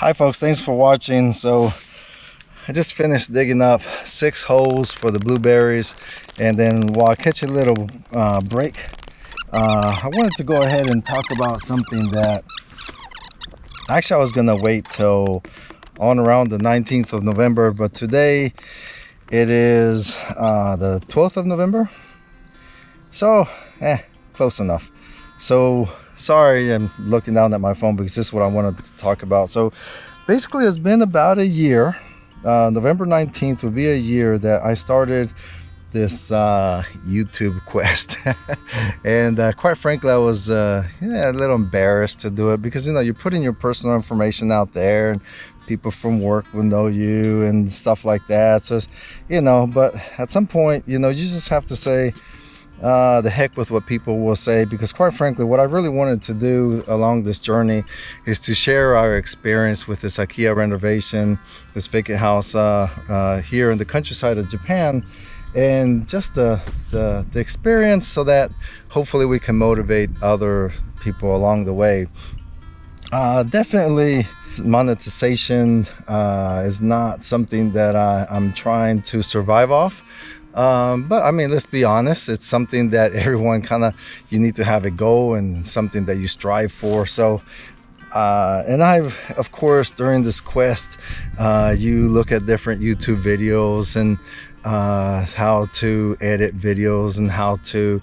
Hi folks, thanks for watching. So I just finished digging up 6 holes for the blueberries, and then while I catch a little break, I wanted to go ahead and talk about something that actually I was gonna wait till on around the 19th of November, but today it is the 12th of November, so close enough. So sorry, I'm looking down at my phone because this is what I wanted to talk about. So basically it's been about a year. November 19th would be a year that I started this YouTube quest. And quite frankly, I was a little embarrassed to do it because, you know, you're putting your personal information out there and people from work will know you and stuff like that. So, you know, but at some point, you know, you just have to say, the heck with what people will say, because quite frankly what I really wanted to do along this journey is to share our experience with this Akiya renovation, this vacant house here in the countryside of Japan, and just the experience, so that hopefully we can motivate other people along the way. Definitely monetization is not something that I'm trying to survive off. But I mean, let's be honest, it's something that everyone you need to have a goal and something that you strive for. So and I've, of course, during this quest, you look at different YouTube videos and how to edit videos and how to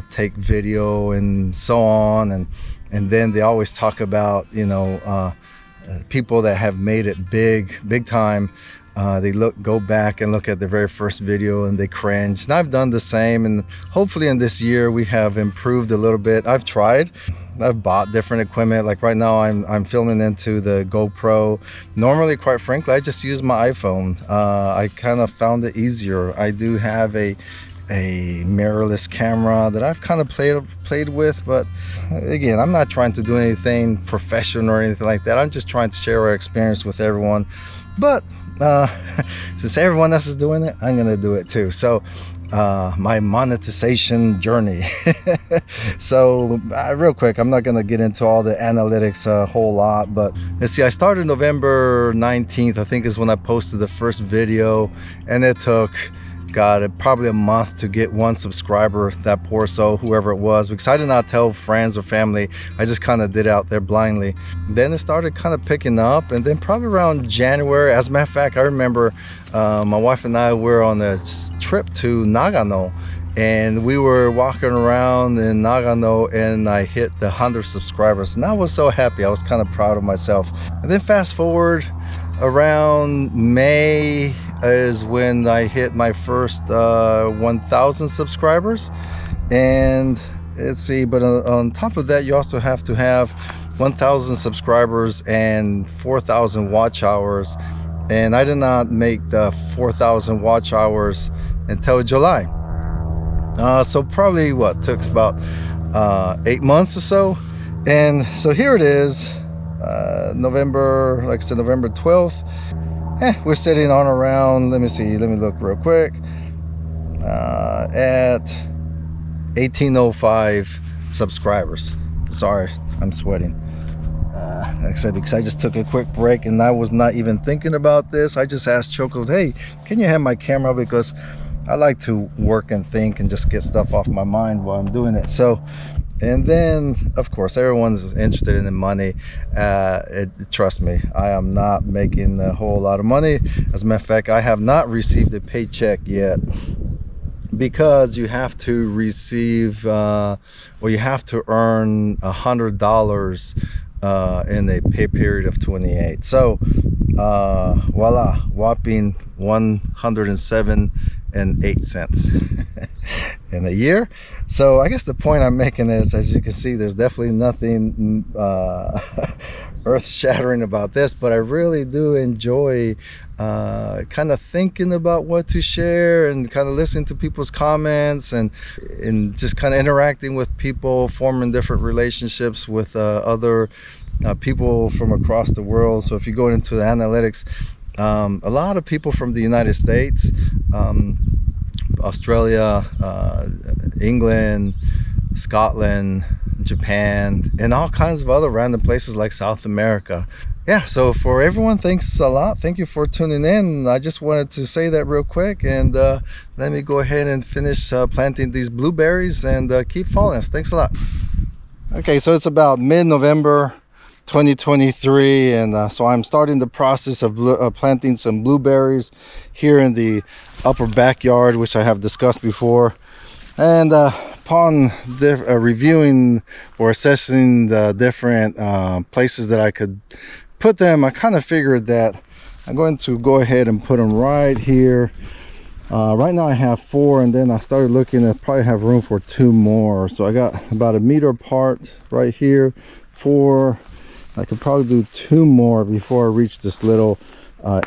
take video and so on, and then they always talk about, you know, people that have made it big time. They go back and look at the very first video and they cringe, and I've done the same, and hopefully in this year we have improved a little bit. I've bought different equipment. Like right now I'm filming into the GoPro. Normally, quite frankly, I just use my iPhone. I kind of found it easier. I do have a mirrorless camera that I've kind of played with, but again, I'm not trying to do anything professional or anything like that. I'm just trying to share our experience with everyone. But since everyone else is doing it, I'm gonna do it too. So my monetization journey. So real quick, I'm not gonna get into all the analytics a whole lot, but let's see, I started November 19th, I think is when I posted the first video, and it took probably a month to get 1 subscriber, that poor soul, whoever it was, because I did not tell friends or family. I just kind of did it out there blindly. Then it started kind of picking up, and then probably around January, as a matter of fact, I remember my wife and I were on a trip to Nagano, and we were walking around in Nagano, and I hit the 100 subscribers, and I was so happy. I was kind of proud of myself. And then fast forward around May is when I hit my first 1,000 subscribers. And let's see, but on top of that, you also have to have 1,000 subscribers and 4,000 watch hours, and I did not make the 4,000 watch hours until July. So probably what took about 8 months or so. And so here it is, November, like I said, November 12th. We're sitting on around, let me look real quick, at 1805 subscribers. Sorry, I'm sweating. Like I said, because I just took a quick break and I was not even thinking about this. I just asked Coco, hey, can you have my camera, because I like to work and think and just get stuff off my mind while I'm doing it. So, and then of course everyone's interested in the money. Trust me, I am not making a whole lot of money. As a matter of fact, I have not received a paycheck yet, because you have to receive or you have to earn $100 in a pay period of 28. So voila, whopping 107.08 cents in a year. So I guess the point I'm making is, as you can see, there's definitely nothing earth-shattering about this, but I really do enjoy kind of thinking about what to share and kind of listening to people's comments and just kind of interacting with people, forming different relationships with other people from across the world. So if you go into the analytics, a lot of people from the United States, Australia, England, Scotland, Japan, and all kinds of other random places like South America. yeah, so for everyone, thanks a lot. Thank you for tuning in. I just wanted to say that real quick, and let me go ahead and finish planting these blueberries, and keep following us. Thanks a lot. Okay, so it's about mid-November 2023, and so I'm starting the process of planting some blueberries here in the upper backyard, which I have discussed before. And upon reviewing or assessing the different places that I could put them, I kind of figured that I'm going to go ahead and put them right here. Right now I have 4, and then I started looking at probably have room for 2 more. So I got about 1 meter apart right here, 4. I could probably do 2 more before I reach this little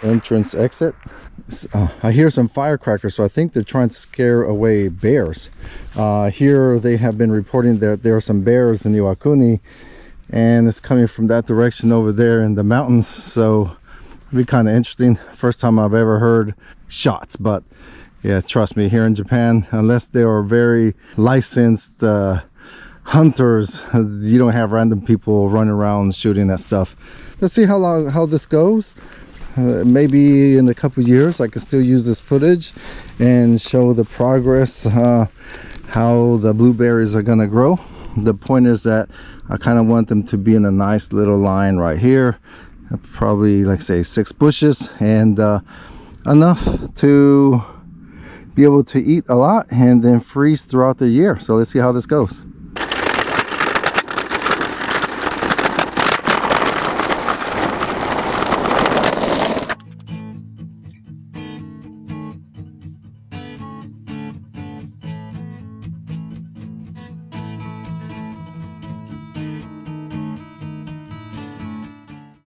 entrance exit. I hear some firecrackers, so I think they're trying to scare away bears. Here they have been reporting that there are some bears in Iwakuni, and it's coming from that direction over there in the mountains. So it'll be kind of interesting. First time I've ever heard shots, but yeah, trust me, here in Japan, unless they are very licensed hunters, you don't have random people running around shooting at stuff. Let's see how this goes. Maybe in a couple years I can still use this footage and show the progress, how the blueberries are gonna grow. The point is that I kind of want them to be in a nice little line right here, probably like say 6 bushes, and enough to be able to eat a lot and then freeze throughout the year. So let's see how this goes.